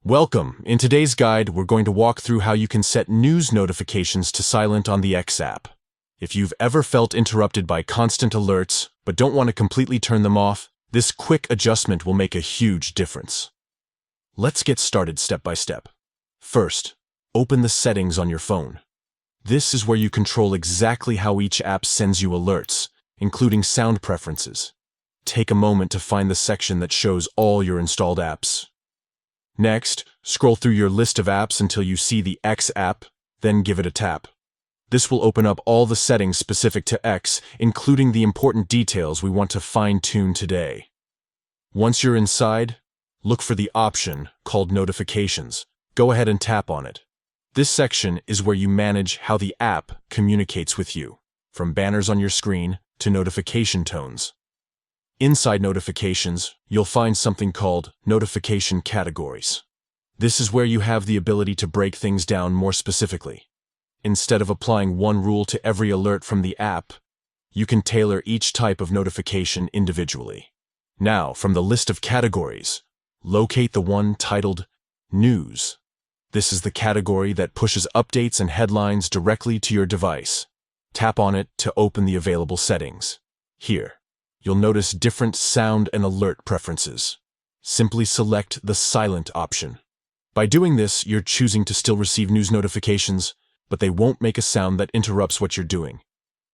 Welcome. In today's guide, we're going to walk through how you can set news notifications to silent on the X app. If you've ever felt interrupted by constant alerts, but don't want to completely turn them off, this quick adjustment will make a huge difference. Let's get started step by step. First, open the settings on your phone. This is where you control exactly how each app sends you alerts, including sound preferences. Take a moment to find the section that shows all your installed apps. Next, scroll through your list of apps until you see the X app, then give it a tap. This will open up all the settings specific to X, including the important details we want to fine-tune today. Once you're inside, look for the option called Notifications. Go ahead and tap on it. This section is where you manage how the app communicates with you, from banners on your screen to notification tones. Inside notifications, you'll find something called notification categories. This is where you have the ability to break things down more specifically. Instead of applying one rule to every alert from the app, you can tailor each type of notification individually. Now, from the list of categories, locate the one titled News. This is the category that pushes updates and headlines directly to your device. Tap on it to open the available settings. Here, you'll notice different sound and alert preferences. Simply select the silent option. By doing this, you're choosing to still receive news notifications, but they won't make a sound that interrupts what you're doing.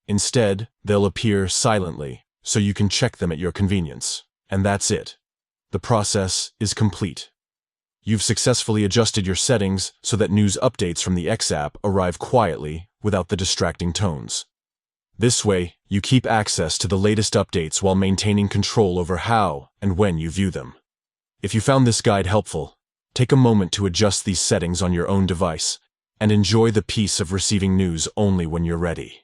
Instead, they'll appear silently, so you can check them at your convenience. And that's it. The process is complete. You've successfully adjusted your settings so that news updates from the X app arrive quietly without the distracting tones. This way, you keep access to the latest updates while maintaining control over how and when you view them. If you found this guide helpful, take a moment to adjust these settings on your own device and enjoy the peace of receiving news only when you're ready.